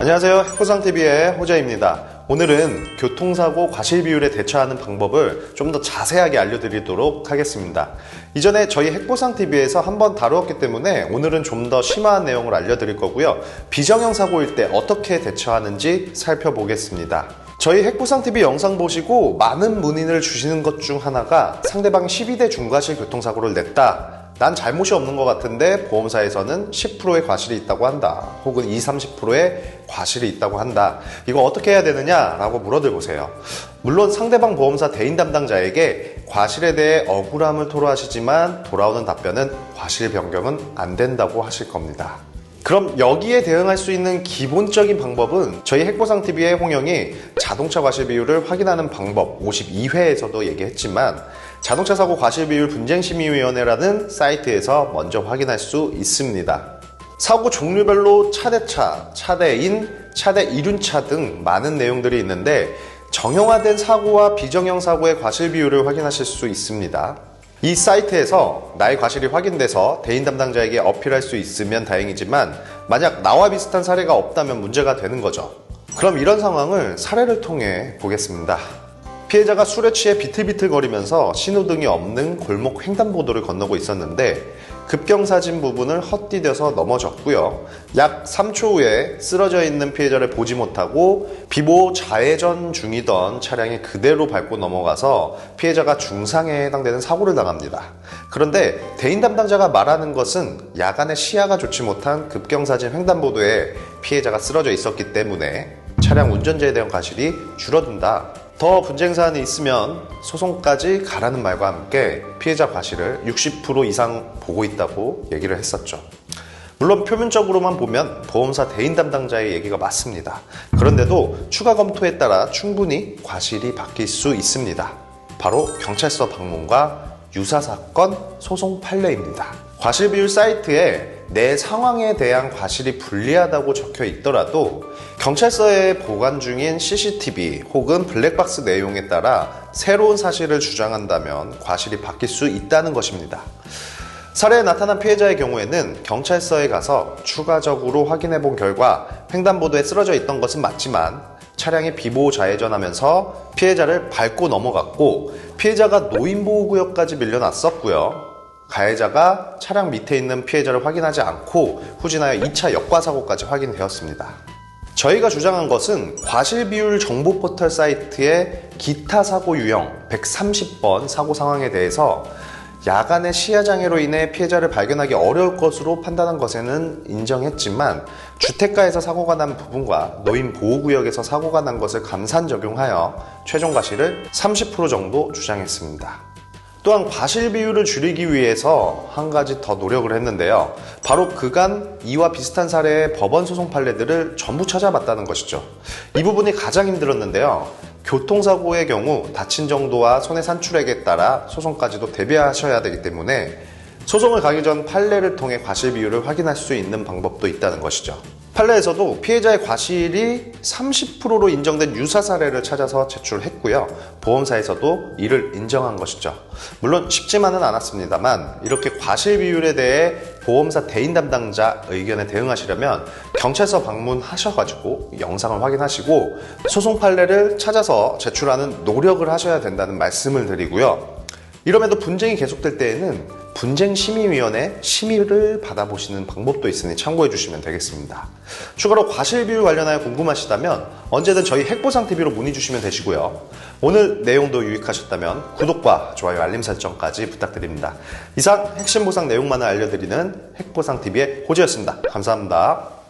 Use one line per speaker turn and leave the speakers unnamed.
안녕하세요. 핵보상TV의 호재입니다. 오늘은 교통사고 과실비율에 대처하는 방법을 좀 더 자세하게 알려드리도록 하겠습니다. 이전에 저희 핵보상TV에서 한번 다루었기 때문에 오늘은 좀 더 심화한 내용을 알려드릴 거고요. 비정형 사고일 때 어떻게 대처하는지 살펴보겠습니다. 저희 핵보상TV 영상 보시고 많은 문의를 주시는 것 중 하나가 상대방이 12대 중과실 교통사고를 냈다. 난 잘못이 없는 것 같은데 보험사에서는 10%의 과실이 있다고 한다. 혹은 20-30%의 과실이 있다고 한다. 이거 어떻게 해야 되느냐? 라고 물어들보세요. 물론 상대방 보험사 대인 담당자에게 과실에 대해 억울함을 토로하시지만 돌아오는 답변은 과실 변경은 안 된다고 하실 겁니다. 그럼 여기에 대응할 수 있는 기본적인 방법은 저희 핵보상TV의 홍영이 자동차 과실 비율을 확인하는 방법 52회에서도 얘기했지만 자동차 사고 과실 비율 분쟁심의위원회라는 사이트에서 먼저 확인할 수 있습니다. 사고 종류별로 차대차, 차대인, 차대 이륜차 등 많은 내용들이 있는데 정형화된 사고와 비정형 사고의 과실 비율을 확인하실 수 있습니다. 이 사이트에서 나의 과실이 확인돼서 대인 담당자에게 어필할 수 있으면 다행이지만 만약 나와 비슷한 사례가 없다면 문제가 되는 거죠. 그럼 이런 상황을 사례를 통해 보겠습니다. 피해자가 술에 취해 비틀비틀거리면서 신호등이 없는 골목 횡단보도를 건너고 있었는데 급경사진 부분을 헛디뎌서 넘어졌고요. 약 3초 후에 쓰러져 있는 피해자를 보지 못하고 비보호 좌회전 중이던 차량이 그대로 밟고 넘어가서 피해자가 중상에 해당되는 사고를 당합니다. 그런데 대인 담당자가 말하는 것은 야간에 시야가 좋지 못한 급경사진 횡단보도에 피해자가 쓰러져 있었기 때문에 차량 운전자에 대한 과실이 줄어든다. 더 분쟁사안이 있으면 소송까지 가라는 말과 함께 피해자 과실을 60% 이상 보고 있다고 얘기를 했었죠. 물론 표면적으로만 보면 보험사 대인 담당자의 얘기가 맞습니다. 그런데도 추가 검토에 따라 충분히 과실이 바뀔 수 있습니다. 바로 경찰서 방문과 유사사건 소송 판례입니다. 과실비율 사이트에 내 상황에 대한 과실이 불리하다고 적혀 있더라도 경찰서에 보관 중인 CCTV 혹은 블랙박스 내용에 따라 새로운 사실을 주장한다면 과실이 바뀔 수 있다는 것입니다. 사례에 나타난 피해자의 경우에는 경찰서에 가서 추가적으로 확인해 본 결과 횡단보도에 쓰러져 있던 것은 맞지만 차량이 비보호 좌회전하면서 피해자를 밟고 넘어갔고 피해자가 노인보호구역까지 밀려났었고요. 가해자가 차량 밑에 있는 피해자를 확인하지 않고 후진하여 2차 역과사고까지 확인되었습니다. 저희가 주장한 것은 과실비율 정보포털 사이트의 기타 사고 유형 130번 사고 상황에 대해서 야간의 시야장애로 인해 피해자를 발견하기 어려울 것으로 판단한 것에는 인정했지만 주택가에서 사고가 난 부분과 노인보호구역에서 사고가 난 것을 감산 적용하여 최종 과실을 30% 정도 주장했습니다. 또한 과실 비율을 줄이기 위해서 한 가지 더 노력을 했는데요. 바로 그간 이와 비슷한 사례의 법원 소송 판례들을 전부 찾아봤다는 것이죠. 이 부분이 가장 힘들었는데요. 교통사고의 경우 다친 정도와 손해산출액에 따라 소송까지도 대비하셔야 되기 때문에 소송을 가기 전 판례를 통해 과실 비율을 확인할 수 있는 방법도 있다는 것이죠. 판례에서도 피해자의 과실이 30%로 인정된 유사 사례를 찾아서 제출했고요. 보험사에서도 이를 인정한 것이죠. 물론 쉽지만은 않았습니다만 이렇게 과실 비율에 대해 보험사 대인 담당자 의견에 대응하시려면 경찰서 방문하셔가지고 영상을 확인하시고 소송 판례를 찾아서 제출하는 노력을 하셔야 된다는 말씀을 드리고요. 이럼에도 분쟁이 계속될 때에는 분쟁심의위원회 심의를 받아보시는 방법도 있으니 참고해 주시면 되겠습니다. 추가로 과실비율 관련하여 궁금하시다면 언제든 저희 핵보상TV로 문의 주시면 되시고요. 오늘 내용도 유익하셨다면 구독과 좋아요 알림 설정까지 부탁드립니다. 이상 핵심 보상 내용만을 알려드리는 핵보상TV의 호재였습니다. 감사합니다.